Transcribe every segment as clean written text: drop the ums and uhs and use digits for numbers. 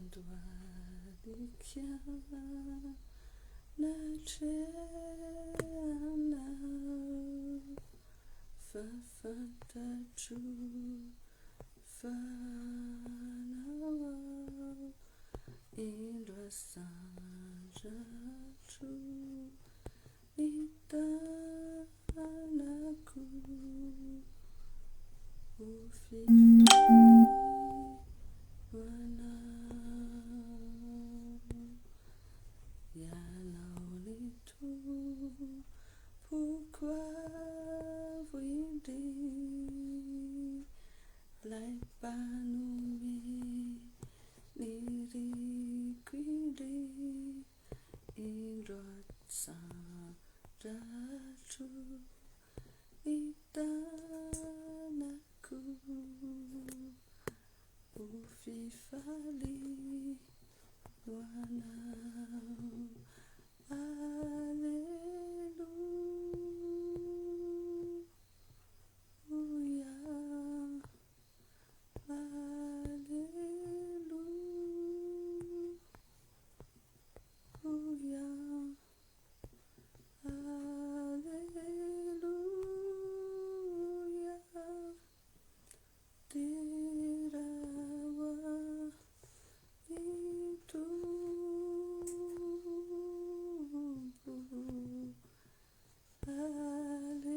mandoalika natreanao fafantatro fanao indro asandratra hitanako ho fifalianao ianao ny tompoko avo indri lay mpanome ny riko indri indro asandratra hitanako ho fifalianao Alleluia Alleluia Alleluia tirawa itumpu Alleluia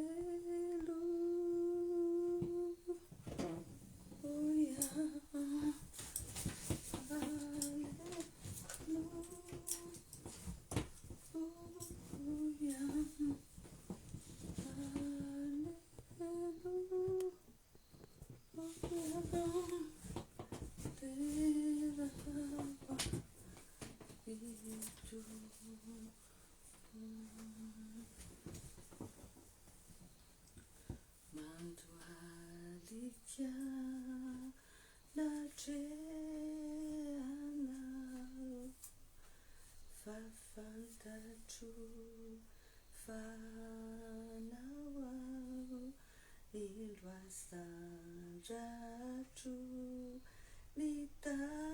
mandoalika natreanao fafantatro fanao indro asandratra nitanako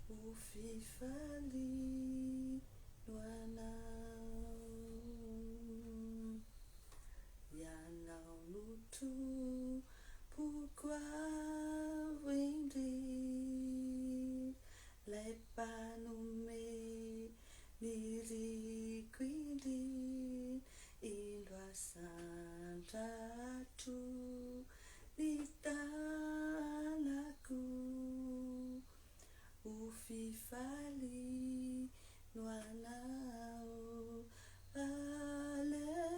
ho fifalianao ianao no tompoko avo indri lay mpanome ny riko indri indro asandratra nitanako ho fifalianao Alleluia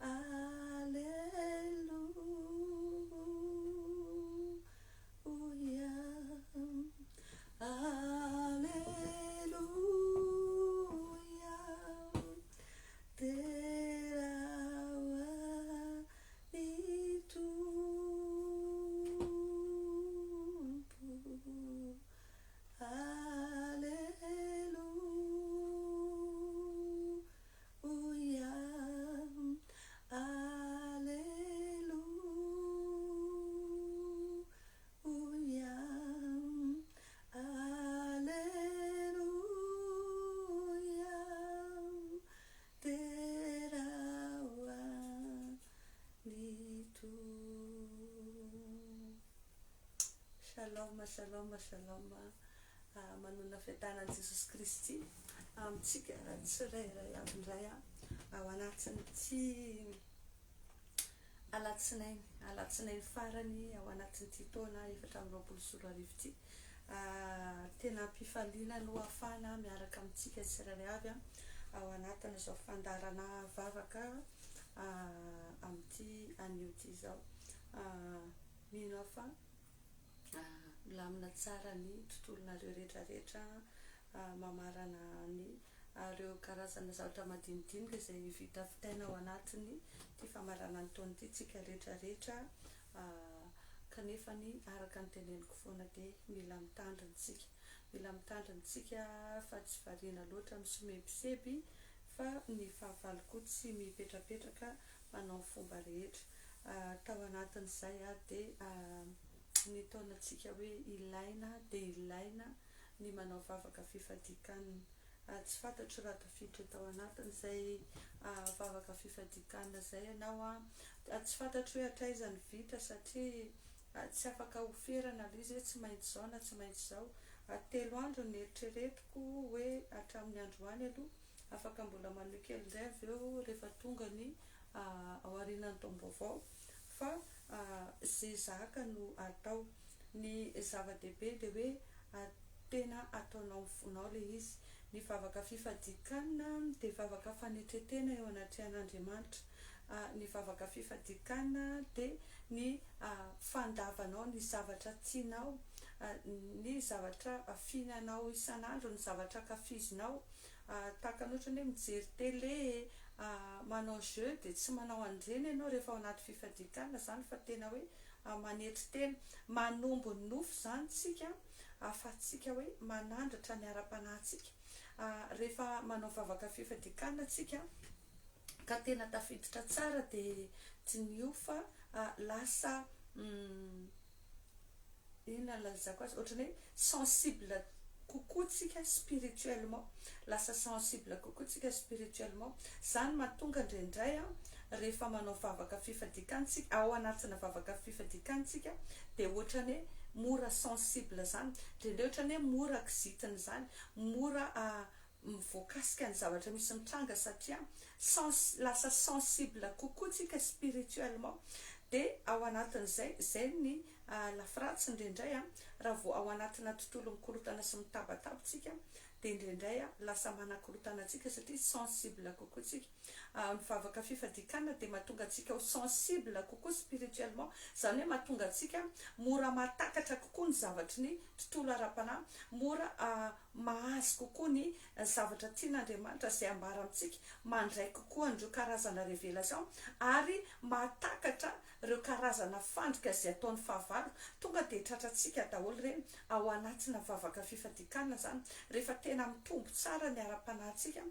Alleluia Alleluia terawa itumpu Alleluia Alleluia Alleluia terawa nitu Shalom shalom shalom manona fitanan'i Jesus Kristy amintsika tsirairay avy indray ao anatin'ity alatsinainy farany ao anatin'ity taona 2024 ity tena mpifaliana no afana miaraka amintsika tsirairay avy ao anatiny izao fandarana vavaka amin'ity anio ity zao mino afa milamina tsara ny tontolonareo rehetrarehetra mamarana ny reo karazana zavatra madinidinika izay vita fitaina ao anatiny ty famarana ny taona ity tsika rehetrarehetra kanefa ny araka ny teneniko foana dia mila mitandrina tsika fa tsy variana loatra misomebiseby fa ny fahavalo koa tsy mipetrapetraka manao fomba rehetra tao anatin'izay dia ny taonantsika hoe ilaina dia ilaina ny manao vavaka fifadikanana tsy fantatro raha tafiditra tao anatin'izay vavaka fifadikanana izay ianao tsy fantatro hoe hatraizany vita satria tsy afaka oferana ilay izy hoe tsy maintsy izao na tsy maintsy izao 3 andro ny eritreretiko hoe hatramin'ny androany aloha afaka mbola manohy kely indray avy eo rehefa tonga ny ao aorianany taom-baovao fa izay zaka no atao ny zava-dehibe dia hoe tena ataonao fonao ilay izy ny vavaka fifadikanana dia vavaka fanetretena eo anatrehan'Andriamanitra ny vavaka fifadikanana dia ny fandavanao ny zavatra tianao ny zavatra fihinanao isan'andro ny zavatra kafizinao tahaka ny ohatra hoe mijery télé manao jeu dia tsy manao an'ireny ianao rehefa ao anaty fifadikanana izany fa tena hoe manetry tena manombo ny nofo izany tsika ahafahantsika hoe manandratra ny ara-panahintsika rehefa manao vavaka fifadikanana tsika ka tena tafiditra tsara dia tsy niofa lasa inona lazako azy ohatrany hoe sensible kokoa tsika spirituellement lasa sensible kokoa tsika spirituellement izany mahatonga indraindray rehefa manao vavaka fifadikantsika ao anatina vavaka fifadikantsika dia ohatrany hoe mora sensible zany indraindray ohatrany hoe mora kizitina izany mora mivoakasika ny zavatra misy mitranga satria lasa sensible kokoa tsika spirituellement dia ao anatin'izay zay ny lafiratsy indraindray raha vao ao anatina tontolo mikorotana sy mitabatabitsika dia indraindray lasa manakorotana atsika satria sensible kokoa tsika ny vavaka fifadikanana dia mahatonga atsika ho sensible kokoa spirituellement izany hoe mahatonga atsika mora mahatakatra kokoa ny zavatry ny tontolo ara-panahy mora mahazo kokoa ny zavatra tian'Andriamanitra izay ambara amintsika mandray kokoa an'ireo karazana révélation ary mahatakatra ireo karazana fandrika izay ataon'ny fahavalo tonga dia tratratsika daholo ireny ao anatina vavaka fifadikanana izany rehefa tena mitombo tsara ny ara-panahintsika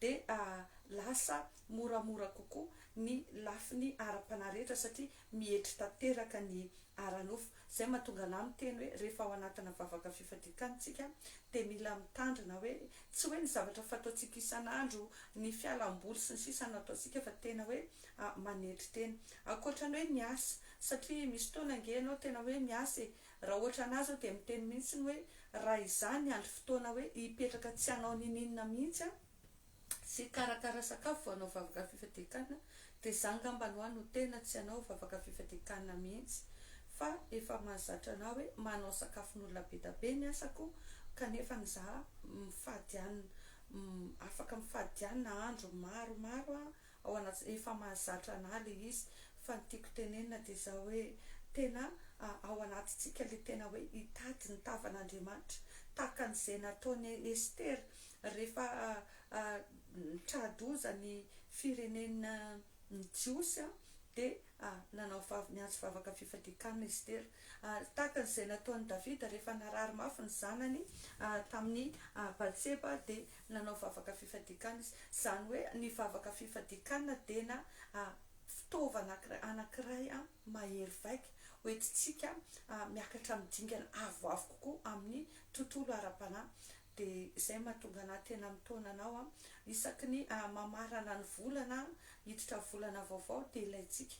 dia lasa moramora kokoa ny lafiny ara-panahy rehetra satria mihetry tanteraka ny ara-nofo izay mahatonga anahy miteny hoe rehefa ao anatina vavaka fifadikanantsika dia mila mitandrina hoe tsy hoe ny zavatra fataontsika isan'andro ny fialamboly sy ny sisa no ataontsika fa tena hoe manetry tena ankoatrany hoe miasa satria misy fotoana ange ianao tena hoe miasa raha ohatra anazy dia miteny mihitsy hoe raha izany andro fotoana hoe hipetraka tsy hanao ninina mihitsy sy karakara sakafo anao vavaka fifadikanana dia izany ngamba no no tena tsy hanao vavaka fifadikanana mihitsy fa efa mahazatra anao hoe manao sakafon'olona be da be ny asako kanefa nizaha mifadianina afaka mifadianina andro maromaro ao anaty efa mahazatra anah ilay izy fa ny tiako tenenina dia izao hoe tena ao anatintsika ilay tena hoe hitady ny tavan'Andriamanitra tahaka an'izay nataony Estera rehefa tradoza ny firenena ny jiosy dia nanao niantso vavaka fifadikanana Estera tahaka an'izay nataon'ny Davida rehefa narary mafy ny zanany tamin'ny Batseba dia nanao vavaka fifadikanana izy izany hoe ny vavaka fifadikanana dia fitaovana anankiray mahery vaika hoentintsika miakatra midingana avoavo kokoa amin'ny tontolo ara-panahy dia izay mahatonga anahy tena mitaona anao isaky ny mamarana ny volana hiditra volana vaovao dia ilayntsika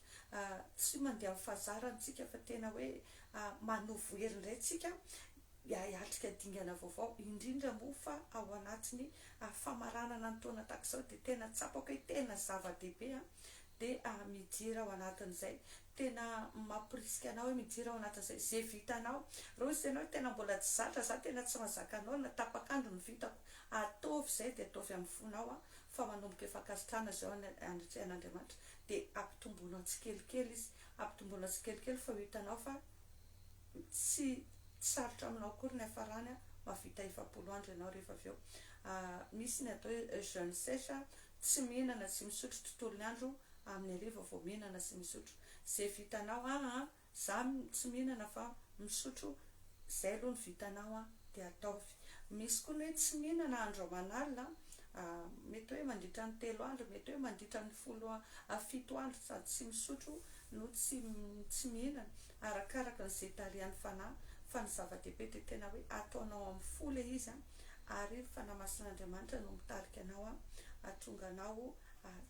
tsy mandeha amin'ny fahazarantsika fa tena hoe manovo hery indray tsika hiatrika dingana vaovao indrindra moa fa ao anatiny famaranana ny taona tahaka izao dia tena tsapako hoe tena zava-dehibe dia midira ao anatin'izay tena mampirisika anao hoe midira ao anatin'izay izay vitanao raha izy ianao tena mbola tsy zatra za tena tsy mahazaka anao na tapakandro ny vitako ataovy izay dia ataovy amin'ny fonao fa manomboka efa ankasitrahana zao andritrehan'Andriamanitra dia ampitomboinao tsikelikely izy ampitomboinao tsikelikely fa ho hitanao fa tsy sarotra aminao akory ny hafarany mahavita 7 andro ianao rehefa avy eo misy ny atao hoe jeune sèche tsy mihinana sy misotro tontolo ny andro amin'ny hariva vao mihinana sy misotro izay vitanao za tsy mihinana fa misotro izay aloha ny vitanao dia ataovy misy koa ny hoe tsy mihinana andro aman'alina mety hoe mandritra ny 3 andro, mety hoe mandritra ny 10 andro sady tsy misotro no tsy mihinana, arakaraka n'izay tarihan'ny fanahy. Fa ny zava-dehibe dia tena hoe ataonao amin'ny fo le izy ary fanamasin'Andriamanitra no mitarika anao ahatonga anao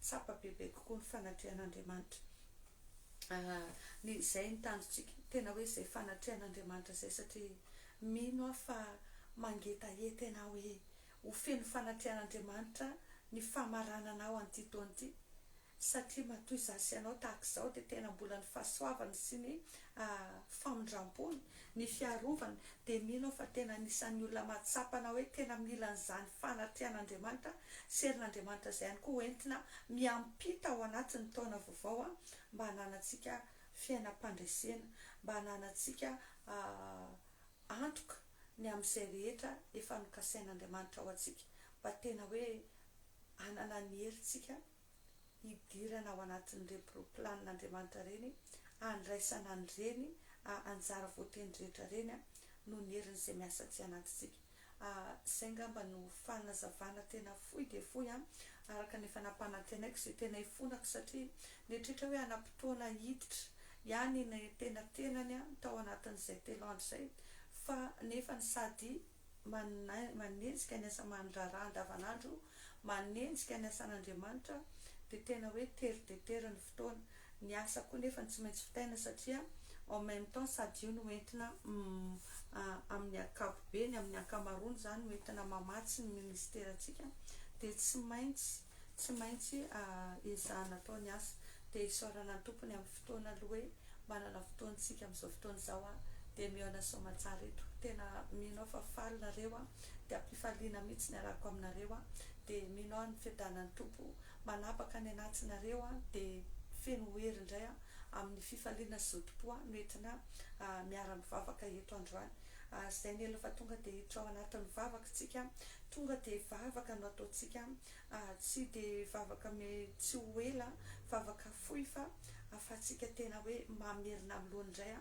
tsapa bebe kokoa ny fanatrehan'Andriamanitra. Izay ny tanjontsika tena hoe izay fanatrehan'Andriamanitra izay, satria mino fa mangetaheta ianao hoe ho feno fanatrehan'Andriamanitra ny famarananao an'ity taona ity, satria matoy zasy ianao tahaka izao dia tena mbola ny fahasoavany sy ny famindram-pony, ny fiarovany, dia mino fa tena anisan'ny olona mahatsapana hoe tena mila an'izany fanatrehan'Andriamanitra sy herin'Andriamanitra izay ihany koa hoentina miampita ao anatin'ny taona vaovao mba hananantsika fiainam-pandresena, mba hananantsika antoka ny amin'izay rehetra efa nokasain'Andriamanitra ao antsika, mba tena hoe hanana ny herintsika hidirana ao anatin'ireo planin'Andriamanitra reny, handraisana an'ireny anjara voateny rehetra reny no ny herin'izay miasa tsy anatitsika. Izay ngamba no fanazavana tena fohy dia fohy araka ny efa nampanantenaiko izay tena hifonako, satria netrehitra hoe anam-potoana hiditra ihany ny tenatenany tao anatin'izay 3 andro izay, fa nefa ny sady manenjika ny asa mandraraha andavanandro, manenjika ny asan'Andriamanitra, dia tena hoe tery dia tery ny fotoana. Ny asa koa nefa tsy maintsy fitaina, satria en même temps sady io no entina amin'ny ankapobeny, amin'ny ankamaroany zany no entina mamatsy ny ministeratsika, dia tsy maintsy ezahana atao ny asa, dia isaorana ny tompony amin'ny fotoana aloha hoe manana fotoantsika amin'izao fotoana izao dia mihaona soamantsara eto. Tena mino fa faly nareo dia ampifaliana mihitsy ny arako aminareo dia mino ny fiadanan'ny tompo manapaka ny anatinareo dia feno hery indray amin'ny fifaliana sy zotom-po no entina miara-mivavaka eto androany. Izay ny ela fa tonga dia hiditra ao anatin'ny vavaka tsika, tonga dia vavaka no ataontsika, tsy dia vavaka tsy ho ela, vavaka fohy, fa afatsika tena hoe mamerina amin'ny lohany indray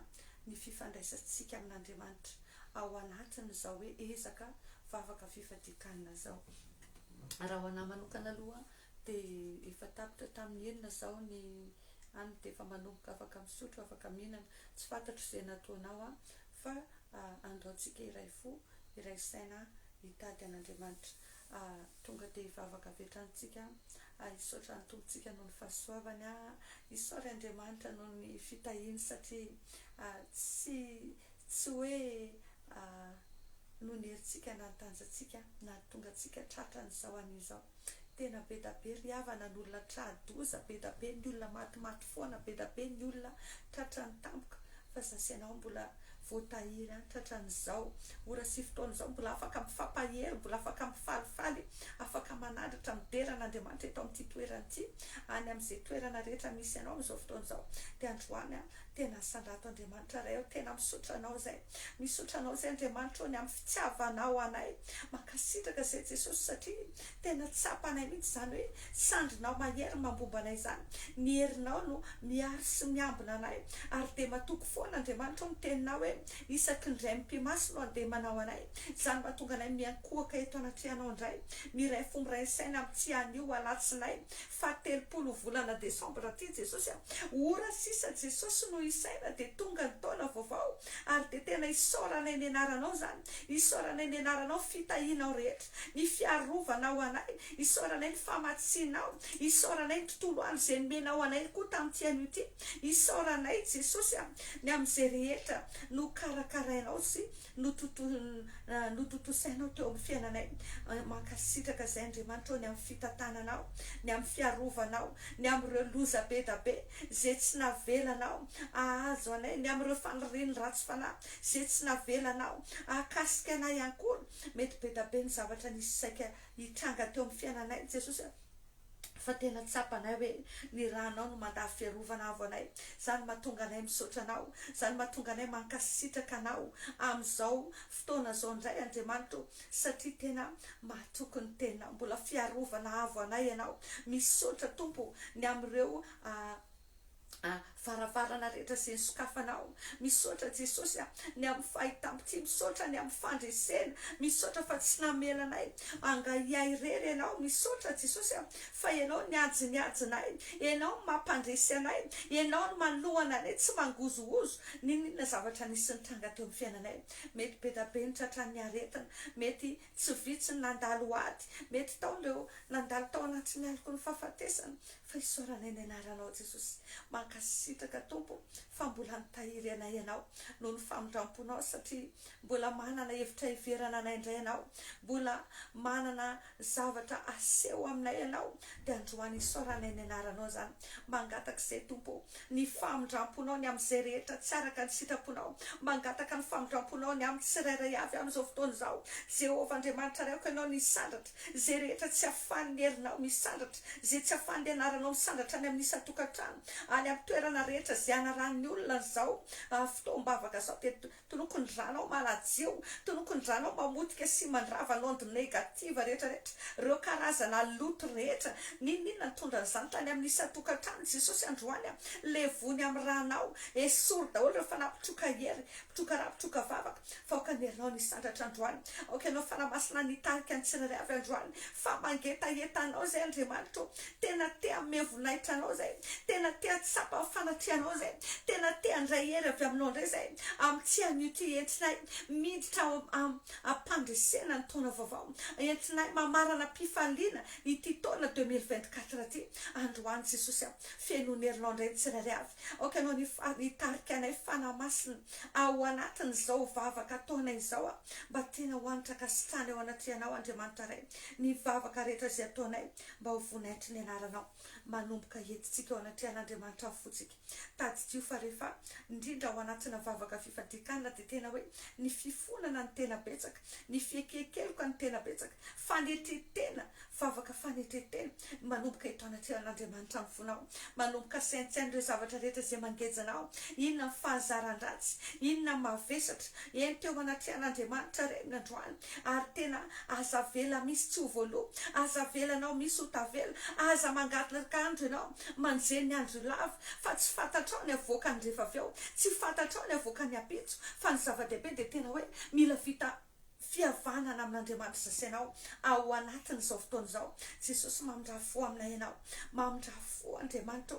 ny fifandraisantsika amin'Andriamanitra ao anatin'izao hoe ezaka vavaka fifadikanana zao. Raha ho anahy manokana aloha dia efa tapitra tamin'ny enina zao ny any, dia efa manomboka afaka misotro, afaka mihinana, tsy fantatro izay nataonao fa andaontsika iray fo, iray saina hitady an'Andriamanitra. Tonga dia vavaka vetrantsika, hisaotra ny tompontsika noho ny fahasoavany, hisaotra Andriamanitra noho ny fitahiny, satria tsy hoe noho ny herintsika na nytanjantsika na tonga antsika tratran'izao an'izao. Tena be da be ry havana ny olona tradoza, be da be ny olona matimaty foana, be da be ny olona tratran'ny tampoka, fa zasy ianao mbola voatahiry tratran'izao ora sy fotoan'izao, mbola afaka mifampahery, mbola afaka mifalifaly, afaka manandratra mideran'Andriamanitra eto amin'ity toerana ity, any amin'izay toerana rehetra misy ianao amin'izao fotoan'izao. Dia androany tena asandrato Andriamanitra ray tena misotranao zay Andriamanitra ny amin'ny fitiavanao anay, mankasitraka izay Jesosy, satria tena tsapanay mihitsy zany hoe sandrinao mahery mambomba anay zany, ny herinao no miaro sy miambina anay, ary dia matoky foana Andriamanitra ny teninao hoe isaky ny ray mpimaso no andeha manao anay, zany mahatonga anay miankohaka eto anatrehanao indray, miray fo miray saina amin'ity anio alatsinay fa 30 volana Desambra aty Jesosy, ora sisa Jesosy no isaina dia tonga ny taona vaovao, ary dia tena isaoranay ny anaranao zany, isaoranay ny anaranao fitahinao rehetra, ny fiarovanao anay, isaoranay ny famatsianao, isaoranay ny tontolo andro izay nomenao anay koa tamin'ity anio ity, isaoranay Jesosy ny amin'izay rehetra no karakarainao sy no totosainao teo amin'ny fiainanay. Mankasitraka izay Andriamanitra ny amin'ny fitantananao, ny amin'ny fiarovanao, ny amin'ireo loza be da be izay tsy navelanao ahazo anay, ny amin'ireo faniriany ratsy fanahy izay tsy navelanao ahakasika anay ihany koa. Mety be da be ny zavatra nisy saika hitranga teo amin'ny fiainanay Jesosy, fa tena tsapanay hoe ny ranao no mandavy fiarovana avo anay, zany mahatonga anay misaotra anao, zany mahatonga anay mankasitraka anao amin'izao fotoana zao indray Andriamanitra, satria tena mahatoky ny teninao, mbola fiarovana avo anay ianao. Misaotra Tompo ny amin'ireo Varavarana rehetra izay sokafanao misaotra Jesosy ny amin'ny fahitampity misaotra ny amin'ny fandresena misaotra fa tsy namelanay angaiay rery ianao misaotra Jesosy fa ianao niajinay ianao mampandresy anay ianao no malohana anay tsy mangozoozo ninona zavatra nisy nitranga teo amin'ny fiainanay mety be ny tratran'ny aretina mety tsy vitsy ny nandalo ady mety tao leo nandalo tao anatin'ny aliko ny fahafatesana fa isaoranay ny anaranao Jesosy mankasitraka tompo fa mbola nitahiry anay ianao noho ny famindramponao satria mbola manana hevitra hiverana anay indray ianao mbola manana zavatra aseho aminay ianao dia androany isaoranay ny anaranao zany mangataka izay tompo ny famindramponao ny amin'izay rehetra tsy araka ny sitraponao mangataka ny famindramponao ny amin'ny tsirairay avy amin'izao fotoana izao Jehovah Andriamanitra raiky ianao misandratra izay rehetra tsy ahafahan'ny herinao misandratra izay tsy ahafahan'ny anaranao misandratra any amin'ny isan-tokantrano any amin'ny toerana rehetra izay anaran'ny olona izao fotoam-bavaka izao dia tonoko ny dranao malajio tonoko ny dranao mamotika sy mandrava l'onde négative rehetrarehetra ireo karazana loto rehetra ninona nitondra an'izany tany amin'ny isan-tokantrano Jesosy androany levony amin'ny ranao esory daholo ireo fanapitroka hery pitroka raha pitroka vavaka fa aoka ny herinao nisandratra androany aoka ianao fanamasina nitarika ny tsirairay avy androany fa mangetahetanao zay Andriamanitra tena te ame voninahitra anao zay tena te atsapa fanatrianao zay tena te andray hery avy aminao indray zay amin'ny tsy an'ity entinay miditra ampandresena ny taona vaovao entinay mamarana mpifaliana ity taona 2024 ty androany Jesosy fiainony herinao indray tsirairay avy aoka ianao nitarika anay fanamasina ao anatiny izao vavaka taona izao mba tena hoanitra kasitrana eo anatrianao Andriamanitra ray ny vavaka rehetra izay ataonay mba ho vonaitry ny anaranao manomboka entitsika ao anatrian'Andriamanitra fotsika taditio fa rehefa indrindra ao anatina vavaka fifadikanana dia tena hoe ny fifonana ny tena betsaka ny fiekekeloka ny tena betsaka fanetretena vavaka fanetretena manomboka eto anatrian'Andriamanitra mifonao manomboka saintsainy ireo zavatra rehetra izay mangejanao inona ny fahazaran-dratsy inona mavesatra eny teo anatrian'Andriamanitra reny androany ary tena aza vela misy tsy ho voaloha aza velanao misy ho tavela aza mangataka andro ianao manjeny ny andro lava fa tsy fantatrao ny avoaka ny rehefa avy ao tsy fantatrao ny avoaka ny apitso fa ny zava-dehibe dia tena hoe mila vita fihavanana amin'Andriamanitra sasainao ao anatiny izao fotoana izao Jesosy mamindrafo aminay ianao mamindrafo Andriamanitra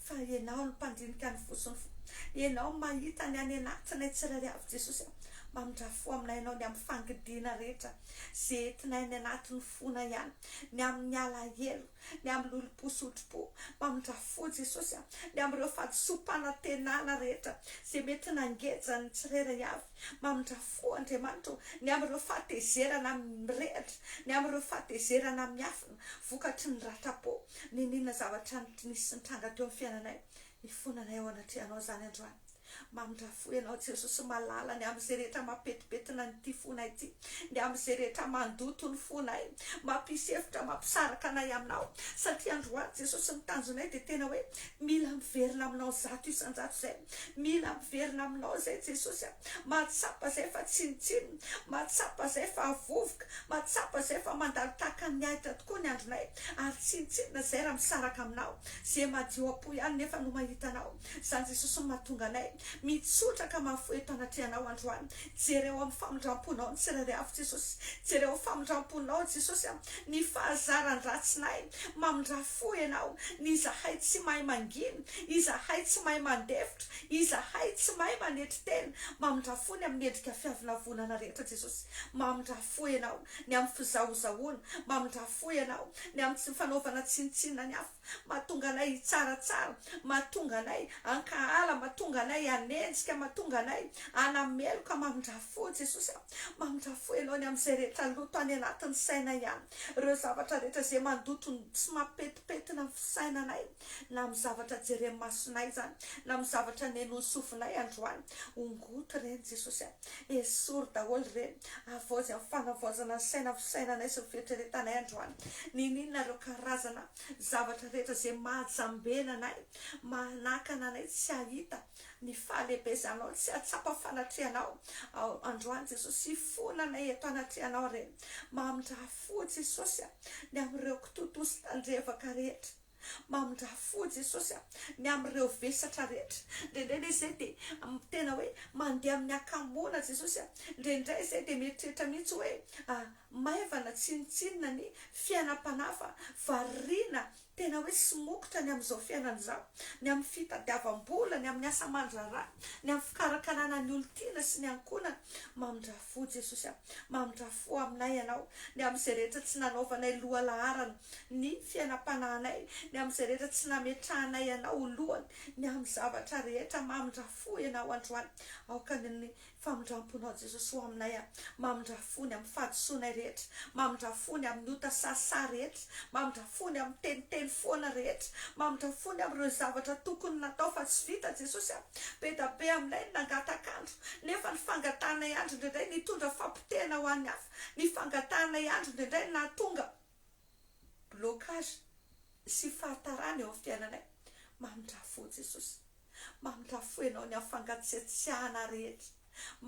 fa ianao ny mpandinika ny fosiny ianao mahita ny any anatinay tsirairay avy Jesosy mamindrafo aminay ianao ny amin'ny fangidiana rehetra izay entinay ny anatin'ny fona ihany ny amin'ny alahelo ny amin'ny loloposotropo mamindrafo Jesosy ny amin'ireo fadisom-panantenana rehetra izay mety nangeja ny tsirairay avy mamindrafo Andriamanitra ny amin'ireo fahatezerana mirehatra ny amin'ireo fahatezerana miafina vokatry ny ratra-po ny ninona zavatra nisy nitranga teo amin'ny fiainanay ny fonanay ao anatrianao zany androany mamindrafo ianao Jesosy malala ny amin'izay rehetra mampetipetina nyity fonay ity ny amin'izay rehetra mandoto ny fonay mampisy hevitra mampisaraka anay aminao satria androany Jesosy nitanjonay dia tena hoe mila miverina aminao zato isan-jato zay mila miverina aminao zay Jesosy mahatsapa zay fa tsinitsiny mahatsapa zay fa avovoka mahatsapa zay fa mandalo tahaka ny ahitra tokoa ny andronay ary tsinitsinina zay raha misaraka aminao zay madio apo ihany nefa no mahitanao zany Jesosy mahatonga anay mitsotraka mahafoy eto anatrianao androany jereo amin'ny famindramponao ny tsirairay avy Jesosy jereo famindramponao Jesosy ny fahazaran-dratsinay mamindrafo ianao ny izahay tsy mahay manginy izahay tsy mahay mandefitra izahay tsy mahay manetry tena mamindrafo ny amin'ny endrika fiavinavonana rehetra Jesosy mamindrafo ianao ny amin'ny fizahozahoana mamindrafo ianao ny amin'ny tsy fanaovana tsinitsinina ny hafa mahatonga anay hitsaratsara mahatonga anay ankahala mahatonga anay anenjika mahatonga anay anameloka mamindrafo Jesosy mamindrafo ianao ny amin'izay rehetra loto any anatin'ny saina ihany ireo zavatra rehetra izay mandoto sy mampetipetina ny fisainanay na amin'ny zavatra jeren'ny masonay zany na amin'ny zavatra nenony sofinay androany ongoto reny Jesosy esory daholo reny avozy amin'ny fanavaozana ny saina fisainanay sy ny fieritreretanay androany ninona ireo karazana zavatra rehetra izay mahajambena anay manakana anay tsy ahita ny fahalebezanao tsy atsapa fanatrianao androany Jesosy fonanay eto anatrianao reny mamindrafo Jesosy ny amin'ireo kitoto sy tandrevaka rehetra mamindrafo Jesosy ny am'ireo vesatra rehetra ndraindray zay de tena hoe mandeha amin'ny akamona Jesosy ndraindray zay de mieritreritra mihitsy hoe maivana tsinitsinina ny fiainam-panafa variana tena hoe sy mokotra ny am'izao fiainana zao ny amin'ny fitadiavam-bola ny amin'ny asa aman-draharaha ny amin'ny fikarakarana ny olon-tiana sy ny ankonana mamindrafo Jesosy mamindrafo aminay ianao ny amin'izay rehetra tsy nanaovanay loha laharana ny fiainam-panahinay ny amin'izay rehetra tsy nametrahanay ianao lohany ny amin'ny zavatra rehetra mamindrafo ianao androany aoka ny famindramponao Jesosy ho aminay mamindrafo ny amin'ny fahadisoanay rehetra mamindrafo ny amin'ny ota sasa rehetra mamindrafo ny amin'ny teniteny foana rehetra mamindrafo ny amin'ireo zavatra tokony natao fa tsy vita Jesosy be da be aminay nangatakandro nefa ny fangatanay andro ndraindray nitondra fampitena ho an'ny hafa ny fangatanay andro ndraindray nahatonga blocage sy fahatarana eo amin'ny fiainanay mamindrafo Jesosy mamindrafo ianao ny amin'ny fangatsiatsiahana rehetra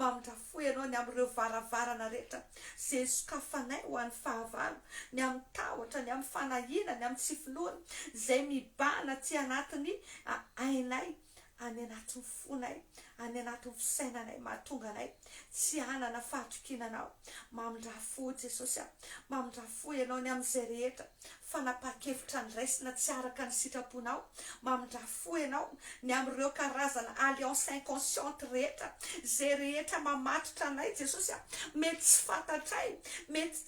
mamindrafo ianao ny amin'ireo varavarana rehetra zay sokafanay ho an'ny fahavalo ny amin'ny tahotra ny amin'ny fanahina ny amin'ny tsy finoana zay mibahana tsy anatiny ainay any anatin'ny fonay any anatin'ny fisainanay mahatonga anay tsy hanana fahatrokinanao mamindrafo Jesosy mamindrafo ianao ny amin'izay rehetra fanapa-kevitra ny raisina tsy araka ny sitraponao mamindrafo ianao ny amin'ireo karazana alliance inconsciente rehetra zay rehetra mamatotra anay Jesosy mety tsy fantatray mety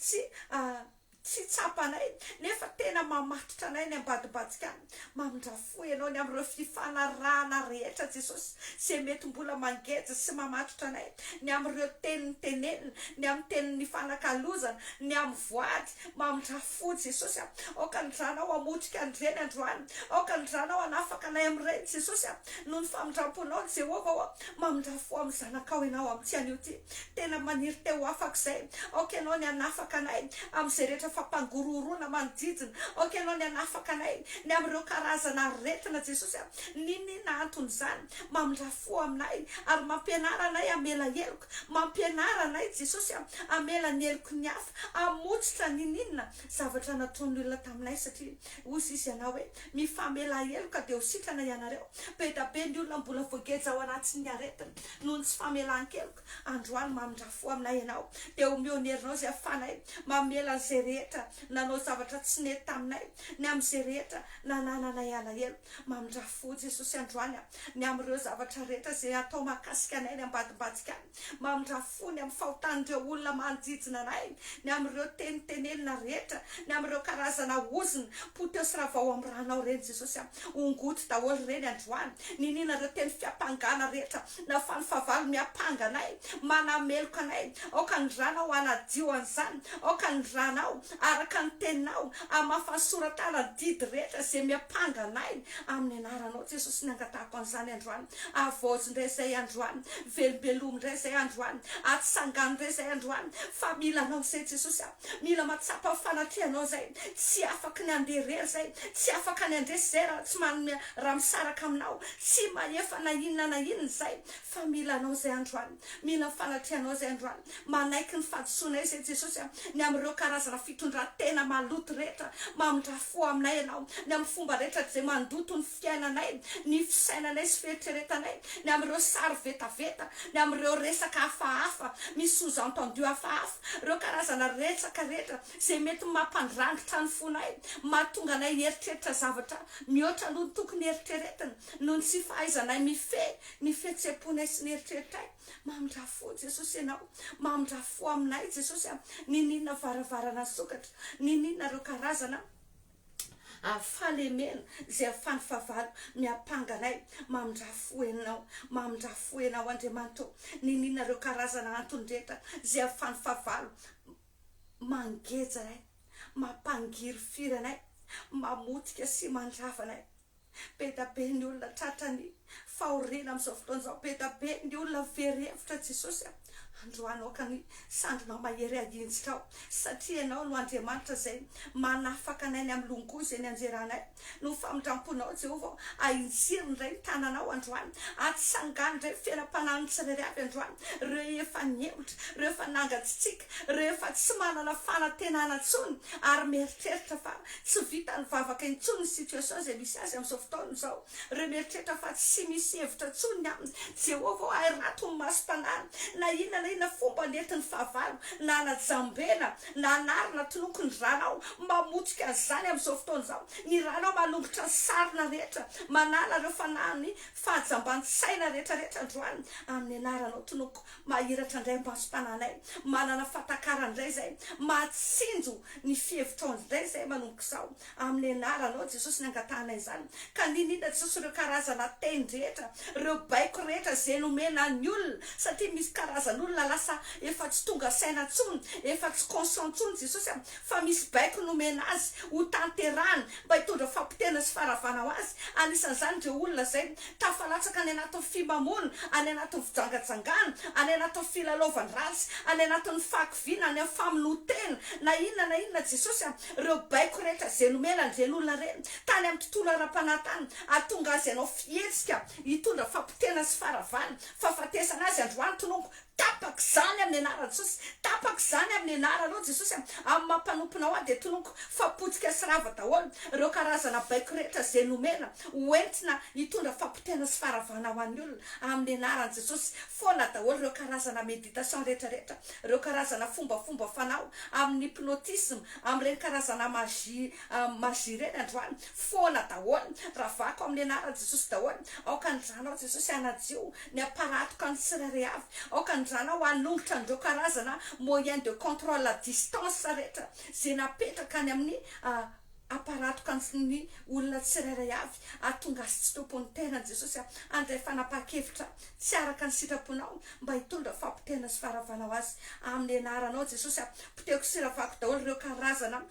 tsy tsapanay nefa tena mamatotra anay ny ambadibadikany mamindrafo ianao ny amin'ireo fifanarahana rehetra Jesosy zay mety mbola mangeja sy mamatotra anay ny amin'ireo teniny tenenina ny amin'ny teniny fanakalozana ny amin'ny voady mamindrafo Jesosy aoka ny dranao amotrika andreny androany aoka ny dranao anafaka anay amin'ireny Jesosy noho ny famindramponao Jehova mamindrafo amin'ny zanakao ianao amin'ny tian'io ty tena maniry teo afaka izay aoka ianao ny anafaka anay amin'izay rehetra fampangororona manodidina aoka ianao ny anafaka anay ny amin'ireo karazana aretina Jesosy ninona antony zany mamindrafo aminay ary mampianara anay amela heloka mampianara anay Jesosy amela ny heloko ny hafa amotsitra ninona zavatra nataon'ny olona taminay satria ozy izy ianao hoe mifamela heloka dia ho sitrana ianareo be da be ny olona mbola voageja ao anatin'ny aretina noho ny tsy famelan-keloka androany mamindrafo aminay ianao dia ho mionerinao zay afanay mamela an'izay rehetra nanao zavatra tsy nety taminay ny amin'izay rehetra nanananay alahelo mamindrafo Jesosy androany ny amin'ireo zavatra rehetra zay atao mahakasika anay ny ambadibadika mamindrafo ny amin'ny fahotan'ireo olona manodidina anay ny amin'ireo tenitenenina rehetra ny amin'ireo karazana ozina poteo sy raha vao amin'ny ranao reny Jesosy ongoto daholo reny androany ninina ireo teny fiampangana rehetra na fanifavalo miapanga anay manameloka anay aoka ny ranao anadio an'izany aoka ny ranao araka ny teninao amafansoratana didy rehetra zay miapanga anay amin'ny anaranao Jesosy ny angatahako an'izany androany avozy indray zay androany velobelomy indray zay androany atsangano indray zay androany fa mila anao zay Jesosy mila matsapa fanatrianao zay tsy afaka ny anderery zay tsy afaka ny andresy zay raha tsy manome raha misaraka aminao tsy maefa na inona zay fa mila anao zay androany mila fanatrianao zay androany manaiky ny fahadisoanay zay Jesosy ny amin'ireo karazana fitondran-tena maloto rehetra mamindrafo aminay ianao ny amin'ny fomba rehetra zay mandoto ny fiainanay ny fisainanay sy fieritreretanay ny amin'ireo sary vetaveta ny amin'ireo resaka hafahafa misy sous-entendu hafahafa ireo karazana resaka rehetra zay mety mampandrangotra ny fonay mahatonga anay eritreritra zavatra mihoatra noho ny tokony eritreretina noho ny tsy fahaizanay ny fihetsem-ponay sy ny eritreritray mamindrafo Jesosy ianao mamindrafo aminay Jesosy ninona varavarana sokatra ninona ireo karazana fahalemena zay fanifavalo miampanganay mamindrafo ianao Andriamanitra ninona ireo karazana antony rehetra zay fanifavalo mangeja anay mampangiry firanay mamotika sy mandravanay be da be ny olona tratrany fahoriana amin'izao fotoana izao be da be ny olona very hevitra Jesosy androanao ka ny sandrinao mahery ahintsika satria ianao no Andriamanitra zay manafaka anay ny amin'ny longo izay ny anjeranay no famindramponao Jehova ahintsiriny indray ny tananao androany atsangany indray fiainam-panahiny tsirairay avy androany ireo efa nihevitra ireo efa nangatsitsika ireo efa tsy manana fanantenana intsony ary mieritreritra fa tsy vita ny vavaka intsony ny situation izay misy azy amin'izao fotoana izao ireo mieritreritra fa tsy misy hevitra intsony ny aminy Jehova ay rato ny masom-panahiny na inona fomba nentin'ny fahavalo na najambena na anarina tonoko ny ranao mamotsika an'izany amin'izao fotoana izao ny ranao manombotra ny sarina rehetra manala ireo fanahiny fahajamban-tsaina rehetrarehetra androany amin'ny anaranao tonoko mahiratra indray masom-pananay manana fatakarana indray zay matsinjo ny fihevitrao indray zay manomboka izao amin'ny anaranao Jesosy ny angatahana izany ka ninona Jesosy ireo karazana teny rehetra ireo baiko rehetra zay nomena ny olona satria misy karazan'olona lasa efa tsy tonga saina intsony efa tsy conscient intsony Jesosy fa misy baiko nomena azy ho tanterahany mba hitondra fampitena sy faharavana ho azy anisan'izany ireo olona zay tafalatsaka any anatin'ny fimamoana any anatin'ny fijangajangana any anatin'ny filalaovany ratsy any anatin'ny fakiviana any amin'ny famonotena na inona Jesosy ireo baiko rehetra zay nomena an'ireny olona ireny tany amin'ny tontolo ara-panatany ahatonga azy ianao fihetsika hitondra fampitena sy faharavana fahafatesana azy androany tonongo tapak zany amin'ny anaran'i Jesosy tapak zany amin'ny anaranao Jesosy amin'ny mampanomponao ahy dia tononko fapotsika sy rava daholo ireo karazana baiko rehetra zay nomena hoentina hitondra fampitena sy faharavana ho an'ny olona amin'ny anaran'i Jesosy foana daholo ireo karazana méditation rehetrarehetra ireo karazana fombafomba fanao amin'ny hypnotisme amin'ireny karazana magie reny androany foana daholo ravako amin'ny anaran'i Jesosy daholo aoka ny ranao Jesosy anadio ny aparatoka ny tsirairay avy aoka ny ranao anongotra an'ireo karazana moyen de contrôle à distance rehetra zay napetraka any amin'ny aparatoka ny olona tsirairay avy ahatonga azy tsy tompony tena Jesosy andray fanapa-kevitra tsy araka ny sitraponao mba hitondra fampitena sy faharavana ho azy amin'ny anaranao Jesosy poteko siravako daholo ireo karazana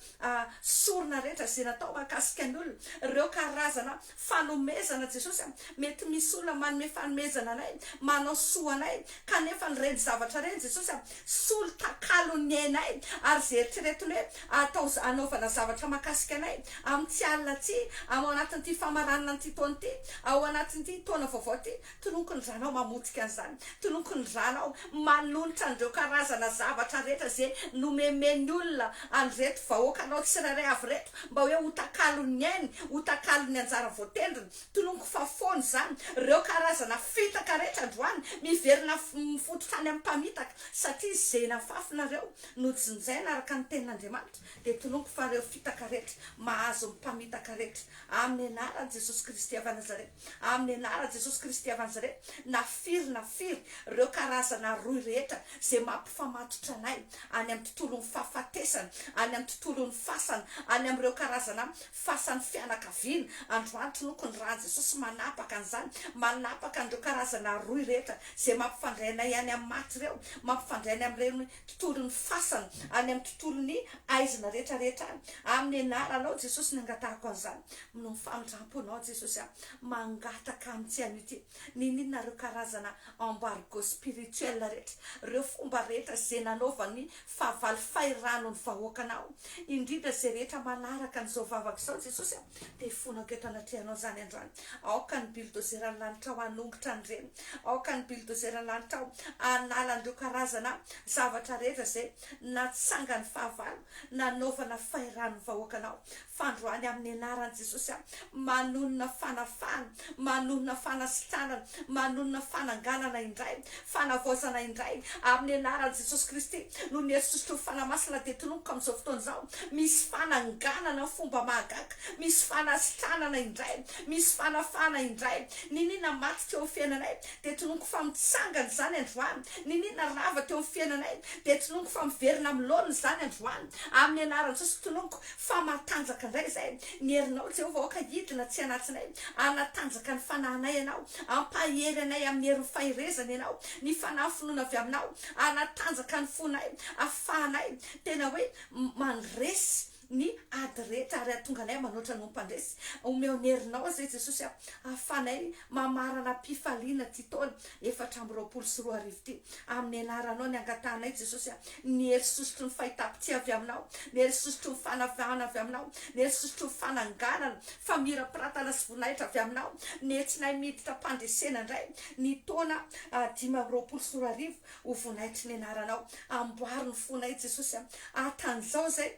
sorona rehetra zay natao mahakasika ny olona ireo karazana fanomezana Jesosy mety misy olona manome fanomezana anay manao soa anay kanefa ny reny zavatra reny Jesosy solo takalony ainay ary zay eritreretiny hoe atao anaovana zavatra mahakasika anay amin'ny tsy alina ty ao anatin'ity famaranana nyty taona ty ao anatin'ity taona vaovao ty tononko ny ranao mamotsika an'izany tononko ny ranao manonitra an'ireo karazana zavatra rehetra zay nomemeny olona an'ireto vahoakanao tsirairay avy reto mba hoe ho takalony ainy ho takalony anjara voatendriny tononko fafony zany ireo karazana fitaka rehetra androany miverina mifototra any amin'ny mpamitaka satria zay nafafinareo nojinjaina araka ny tenin'Andriamanitra dia tononko fa ireo fitaka rehetra mahazo mpamitaka rehetra amin'ny anaran'i Jesosy Kristy avy Nazareta amin'ny anaran'i Jesosy Kristy avy Nazareta nafiry ireo karazana roy rehetra zay mampifamatotra anay any amin'ny tontolon'ny fahafatesana any amin'ny tontolon'ny fasana any amin'ireo karazana fasan'ny fianakaviana androany tononko ny ran'i Jesosy manapaka an'izany manapaka an'ireo karazana roy rehetra zay mampifandray anay any amin'ny maty ireo mampifandray any amin'ireny tontolon'ny fasana any amin'ny tontolon'ny aizina rehetrarehetra amin'ny anaranao Jesosy ny angatahako an'izany no famindramponao Jesosy mangataka amin'ity anio ity ninona ireo karazana embargo spirituel rehetra ireo fomba rehetra zay nanaovany fahavalo fairano ny vahoakanao indrindra zay rehetra manaraka an'izao vavaka izao Jesosy dia fonako eto anatrihanao zany androany aoka ny bulldozer lanitra ao anongotra an'ireny aoka ny bulldozer lanitra ao anala an'ireo karazana zavatra rehetra zay natsanga ny fahavalo nanaovana fairano ny vahoakanao fandroany amin'ny anaran'i Jesosy manonona fanafana manonona fanasitranana manonona fananganana indray fanavaozana indray amin'ny anaran'i Jesosy Kristy no nieritsotra fanamasina dia tononoko amin'izao fotoana izao misy fananganana fomba mahagaga misy fanasitranana indray misy fanafana indray ninina maty teo amin'ny fiainanay dia tononoko fa mitsangana zany androany ninina rava teo amin'ny fiainanay dia tononoko fa miverina amin'ny laoniny zany androany amin'ny anaran'i Jesosy tononoko fa matanjaka indray zay ny herinao Jehova aoka hidina tsy anatsinay anatanjaka ny fanahinay ianao ampahery anay amin'ny herin'ny fahirezana ianao ny fanahy finoana avy aminao anatanjaka ny fonay afahanay tena hoe mandresy ny ady rehetra ary atonga anay manoatra no mpandresy omeonerinao zay Jesosy ahafanay mamarana mpifaliana ty taona 2024 ty amin'ny anaranao ny angatanay Jesosy ny herisosotry ny fahitapity avy aminao ny herisosotry ny fanavahana avy aminao ny herisosotry ny fananganana famirapiratana sy voninahitra avy aminao ny etsinay miditra mpandresena indray ny taona 2024 ho voninahitry ny anaranao amboary ny fonay Jesosy atan'izao zay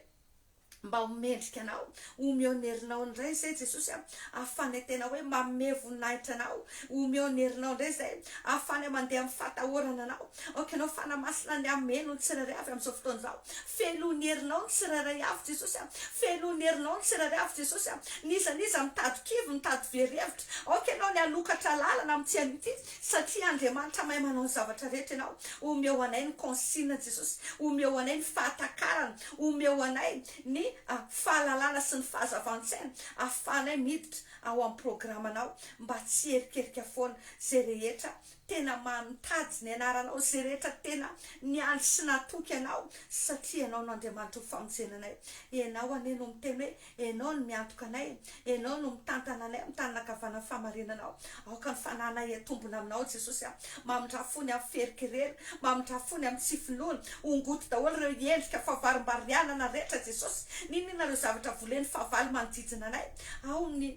mba homendrika anao omeonerinao indray zay Jesosy afany tena hoe manome voninahitra anao omeonerinao indray zay afany mandeha amin'ny fatahorana anao anao fanamasina ny ameno ny tsirairay avy amin'izao fotoana izao felo'ny herinao ny tsirairay avy Jesosy felo'ny herinao ny tsirairay avy Jesosy niza mitady kivo mitady verihevitra anao ny alokatra lalana amin'ny tian'ity satria Andriamanitra mahay manao ny zavatra rehetra ianao omeo anay ny consigne Jesosy omeo anay ny fahatakarana omeo anay ny fahalalana sy ny fahazavan-tsaina ahafanay miditra ao amin'ny programanao mba tsy herikerika foana zay rehetra tena mitady ny anaranao zay rehetra tena niandry sy natoky anao satria anao no Andriamanitra ho famonjenanay ianao ane no miteny hoe ianao no miantoka anay ianao no mitantana anay amin'ny tananakavanana famarinanao aoka ny fananay etombona aminao Jesosy mamindrafony amin'ny ferikerena mamindrafony amin'ny tsy finoana ongoto daholo ireo endrika favarim-barianana rehetra Jesosy ninona ireo zavatra voleny favaly manodidina anay ao ny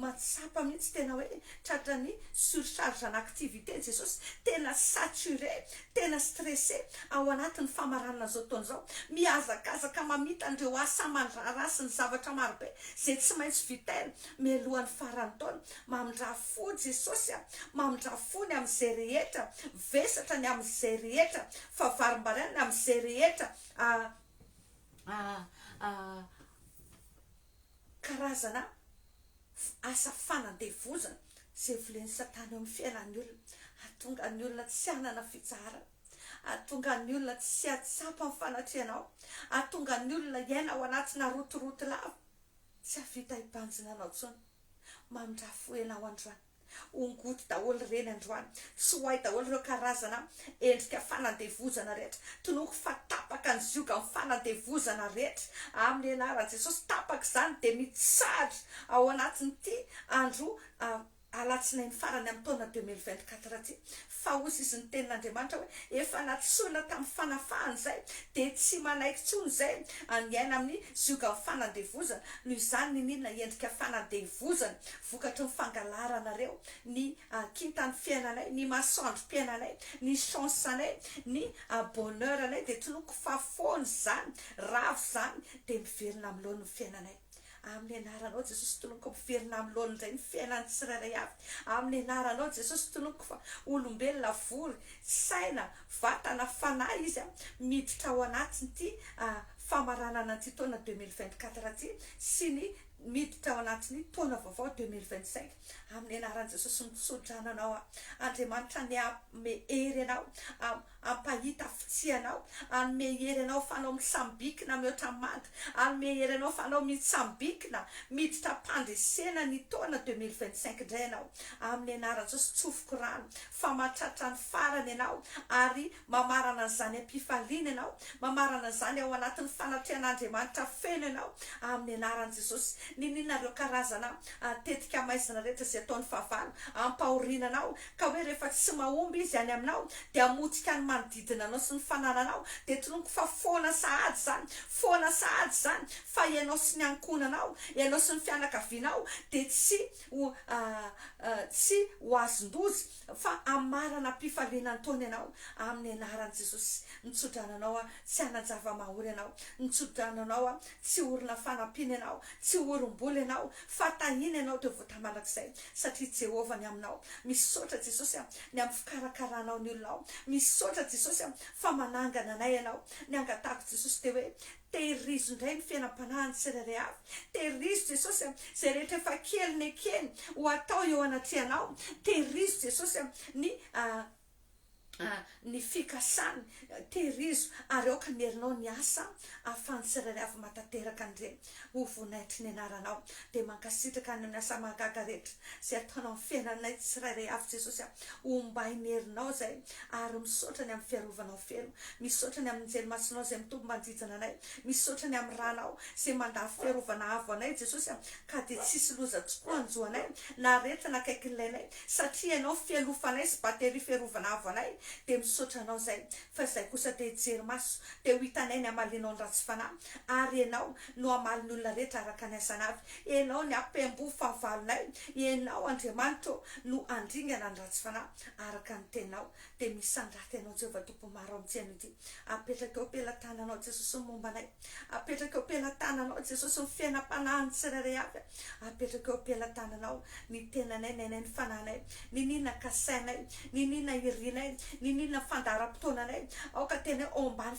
matsapa mihitsy tena hoe tratra ny surcharge en activité Jesosy tena saturé tena stressé ao anatin'ny famaranana zao taona zao mihazakazaka mamita andreo asa aman-draharaha sy ny zavatra marobe zay tsy maintsy vitaina mialohan'ny farany taona mamindrafo Jesosy mamindrafony amin'izay rehetra vesatra ny amin'izay rehetra favarim-bariana ny amin'izay rehetra karazana asa fanandevozana zay voleny Satana amin'ny fiainan'ny olona atonga ny olona tsy hanana fitsarana atonga ny olona tsy atsapa amin'ny fanatrianao atonga ny olona iaina ao anatina rotoroto lava tsy havita hibanjina anao tsony mamindrafo ianao androany ongoto daholo reny androany sy hoay daholo ireo karazana endrika fanandevozana rehetra tonoko fa tapaka ny zioga amin'ny fanandevozana rehetra amin'ny anaran'i Jesosy tapaka izany dia mitsary ao anatin'ity andro alatsinainy farany amin'ny taona 2024 ty fa osy izy ny tenin'Andriamanitra hoe efa natsoina tamin'ny fanafahany zay dia tsy manaiky tsony zay anyaina amin'ny zioga amin'ny fanandevozana noho izany ninona endrika fanandevozana vokatry ny fangalaranareo ny kintan'ny fiainanay ny masoandrom-piainanay ny chance anay ny bonheur anay dia tonoko fa fony zany ravo zany dia miverina amin'ny lohan'ny fiainanay amin'ny anaranao Jesosy tonoko miverina amin'ny lohany indray ny fiainany tsirairay avy amin'ny anaranao Jesosy tonoko fa olombelona vory saina vatana fanahy izy miditra ao anatin'ity famaranana ty taona 2024 ty sy ny miditra ao anatin'ny taona vaovao 2025 amin'ny anaran'i Jesosy mitsodrananao Andriamanitra ny ame hery anao ampahita fitianao anome hery anao fanao mitsambikina mihoatra manga anome hery anao fanao mitsambikina miditra mpandresena ny taona 2025 indray anao amin'ny anaran'i Jesosy tsofoko rano fa mahatratra ny farany anao ary mamarana an'izany ampifaliana anao mamarana an'izany ao anatin'ny fanatrian'Andriamanitra feno anao amin'ny anaran'i Jesosy ninonareo karazana tetika maizina rehetra zay ataon'ny fahavalo ampahorinanao ka hoe rehefa tsy mahomby izy any aminao dia amotsika ny manodidina anao sy ny fanananao dia tonoko fa foana sahady zany fa ianao sy ny ankonanao ianao sy ny fianakavianao dia tsy ho azon-dozy fa amarana mpifaliana ny taona ianao amin'ny anaran'i Jesosy nitsodrananao tsy hanajava-mahory ianao nitsodrananao tsy orona fanampiana ianao tsy orombola ianao fa tahina ianao teo voatamalak'izay satria Jehovah ny aminao misaotra Jesosy ny amin'ny fikarakaranao ny olonao misaotra Jesosy fa manangana anay ianao ny angatako Jesosy dia hoe tehirizo indray ny fiainam-panahiny tsirairay avy tehirizo Jesosy zay rehetra efa kely ny ekeny ho atao eo anatrianao tehirizo Jesosy ny ny fikasany terizo ary aoka ny herinao ny asa ahafany tsirairay avy matateraka andre ho vonaitry ny anaranao dia mankasitraka ny asa mahagaga rehetra zay ataonao amin'ny fiainanay tsirairay avy Jesosy hombay ny herinao zay ary misaotra ny amin'ny fiarovanao feno, misaotra ny amin'ny jelimasinao zay mitombo manjijana anay, misaotra ny amin'ny ranao zay mandafy fiarovana avo anay Jesosy ka dia tsisy loza tokoa anjoanay na rehetra nakaiky ilainay satria ianao fialofanay sy batery fiarovana avo anay dia misaotra anao zay fa zay kosa dia hijery maso dia ho hitanay ny amalinao ny ratsy fanahy ary ianao no amaly ny olona rehetra araka ny asana avy, ianao ny ampembo fahavalonay, ianao Andriamanitra no andringana ny ratsy fanahy araka ny tenao dia misandraty ianao Jehovah tompo maro amintsika ity apetraka eo am-pelantananao Jesosy ny mombanay, apetraka eo am-pelantananao Jesosy ny fiainam-panahiny tsirairay avy, apetraka eo am-pelantananao ny tenanay, ny ainay, ny fananay, ny ninona kasainay, ny ninona irinay, ny ninona fandaharam-potoananay aoka tena ao ambany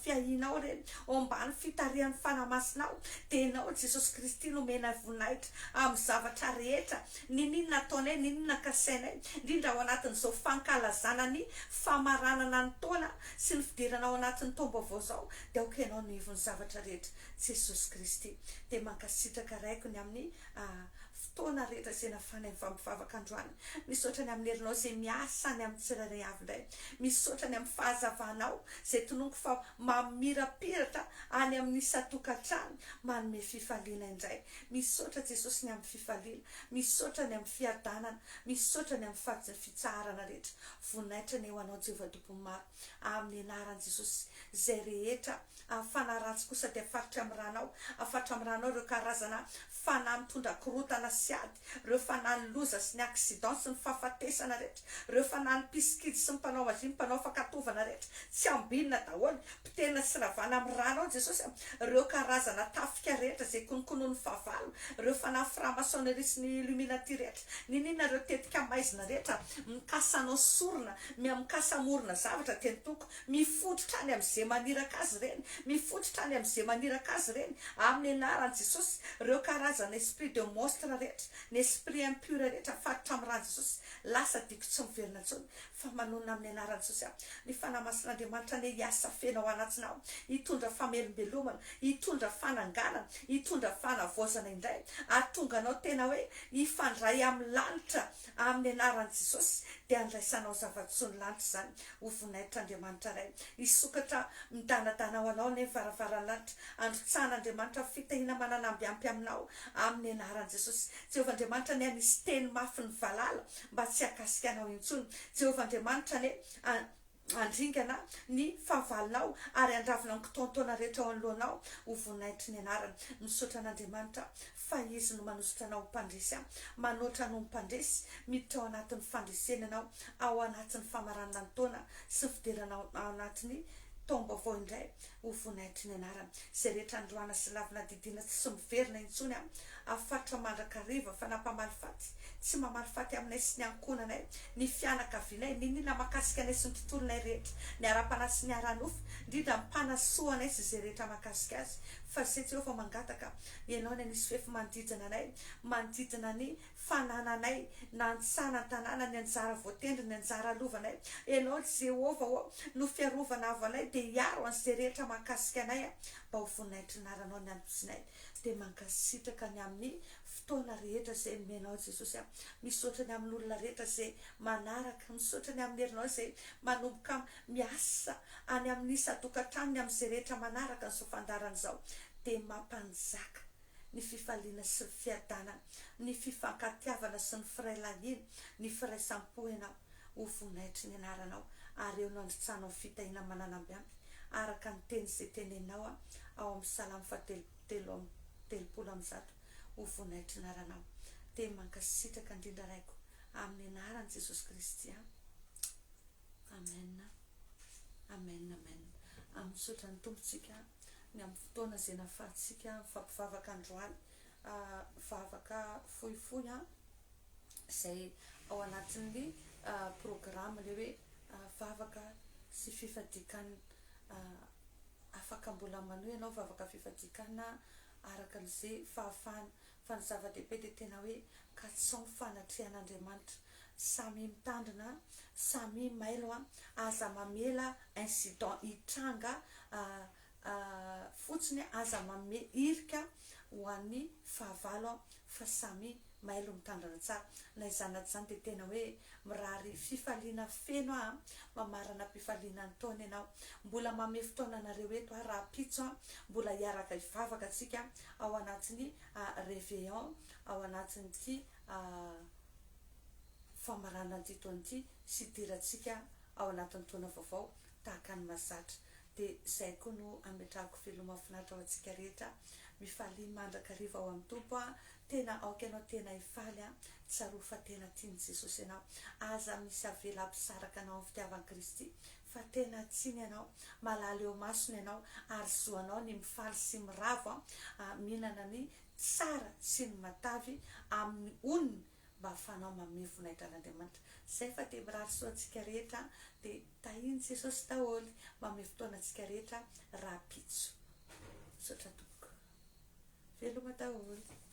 fiahinao reny, ao ambany fitarihan'ny fanamasinao tenao Jesosy Kristy no mena voninahitra amin'ny zavatra rehetra, ny ninona ataonay, ny ninona kasainay indrindra ao anatin'izao fankalazana ny famaranana ny taona sy ny fidirana ao anatin'ny taom-baovao zao dia aoka ianao no ivon'ny zavatra rehetra Jesosy Kristy dia mankasitraka raiko ny amin'ny fotoana rehetra zay nafanay mifampivavaka androany, misaotra ny amin'ny herinao zay miasa ny amin'ny tsirairay avy indray, misaotra ny amin'ny fahazavanao zay tononiko fa mamirapiratra any amin'ny isatokantrano manome fifaliana indray, misaotra Jesosy ny amin'ny fifaliana, misaotra ny amin'ny fiadanana, misaotra ny amin'ny fitsarana rehetra vonaitra ny eo anao Jehovah Tompo-maro amin'ny anaran'i Jesosy zay rehetra ahafana ratsy kosa dia afatotra amin'ny ranao, afatotra amin'ny ranao ireo karazana fanahy mitondra korotana sy ady, ireo fanahy loza sy ny accident sy ny fahafatesana rehetra, ireo fanahy ny piskidy sy ny mpanao azy, mpanao fakatovana rehetra tsy ambinina daholo mpitena sy ravana amin'ny ranao Jesosy, ireo karazana tafika rehetra zay konokonon'ny fahavalo, ireo fanahy franc-maçonnerie sy ny illuminati rehetra, ny ninona ireo tetika maizina rehetra mikasanao sorona, mikasa morona zavatra tentoko, mifototra any amin'izay maniraka azy reny, mifototra any amin'izay maniraka azy reny amin'ny anaran'i Jesosy, ireo karazana esprit de monstre rehetra, ny esprit impur rehetra fatotra amin'ny ran'i Jesosy lasa diko tsy miverina intsony fa manonona amin'ny anaran'i Jesosy ny fanamasin'Andriamanitra ny hiasa fena ao anatinao, hitondra famelombelomana, hitondra fananganana, hitondra fanavaozana indray ary tonga anao tena hoe hifandray amin'ny lanitra amin'ny anaran'i Jesosy dia andraisanao zava-tsoa ny lanitra zany ho vonaitran'Andriamanitra ray, hisokatra midanadana ao anao ny varavaran'ny lanitra, androtsan'Andriamanitra fitahina mananambiampy aminao amin'ny anaran'i Jesosy. Jehovah Andriamanitra ny anisy teny mafy ny valala mba tsy hakasika anao intsony, Jehovah Andriamanitra ny andringana ny fahavalonao ary andravina ny kitontaona rehetra ao anoloanao ho vonaitry ny anarany, misaotra an'Andriamanitra fa izy no manositra anao ho mpandresy, manoatra anao mpandresy miditra ao anatin'ny fandresena anao ao anatin'ny famaranana ny taona sy fidirana ao anatin'ny taom-baovao indray ho vonaitry ny anarany, zay rehetra androana sy lavina didina tsy miverina intsony afatra mandrakariva fa nampamalifaty tsy mamalifaty aminay sy ny ankonanay, ny fianakavinay, ny nina makasika anay sy ny tontolonay rehetra, ny ara-panahy sy ny ara-nofo, indrindra mpanasoanay sy zay rehetra makasika azy fa zay Jehovah mangataka ianao ny anisy fefy manodidina anay, manodidina ny fanananay na ny sanan-tanàna, ny anjara voatendry, ny anjara lovanay, ianao Jehovah no fiarovana avo anay dia hiaro an'izay rehetra makasika anay mba ho vonaitry ny aranao ny androsinay dia mankasitraka ny amin'ny fotoana rehetra zay menao Jesosy, misaotra ny amin'ny olona rehetra zay manaraka, misaotra ny amin'ny herinao zay manomboka miasa any amin'ny isatokantrano amin'izay rehetra manaraka n'izao fandarana izao dia mampanjaka ny fifaliana sy ny fiadanana, ny fifankatiavana sy ny firailahiana, ny firaisampo ianao ho vonaitry ny anaranao ary eo no andritsanao fitahina mananambiampy araka ny teny zay teneninao ao amin'ny salamo telopolo amby zato ho vonaitry ny aranao dia mankasitraka indrindra raiko amin'ny anaran'i Jesosy Kristy. Amen, amen, amen. Misaotra ny tompontsika ny amin'ny fotoana zay nahafahantsika mifampivavaka androany, vavaka fohifohy zay ao anatin'ny programme le hoe vavaka sy fifadikanana, afaka mbola manohy ianao vavaka fifadikanana araka an'izay fahafahana fa ny zava-dehibe dia tena hoe katsaho fanatrihan'Andriamanitra samy mitandrina, samy mailo a aza mamela incident hitranga fotsiny aza mame irika ho an'ny fahavalo fa samy mailo mitandrina tsara. Na izany zany de tena hoe mirary fifaliana feno mamarana mpifaliana ny taona ianao. Mbola mame fotoana anareo eto raha pitso mbola hiaraka hivavaka atsika ao anatin'ny réveillon, ao anatin'ity famarana an'ity taona ity sy idirantsika ao anatin'ny taona vaovao tahaka ny mahazatra. De zay koa no ametrahako veloma mahafinaritra ho antsika rehetra. Mifaly mandrakariva ao amin'ny tompo tena aoka ianao tena hifaly tsaroa fa tena tiany Jesosy ianao. Aza misy avela ampisaraka anao amin'ny fitiavan'i Kristy fa tena tiany ianao, malala eo masony ianao ary zoanao ny mifaly sy miravo mihinana ny tsara sy ny matavy amin'ny onony mba ahafahanao mame voninahitran'Andriamanitra. Zay fa te mirary soa antsika rehetra de tahiny Jesosy daholo mame fotoana antsika rehetra raha pitso. Misaotra tompoko. Veloma daholo.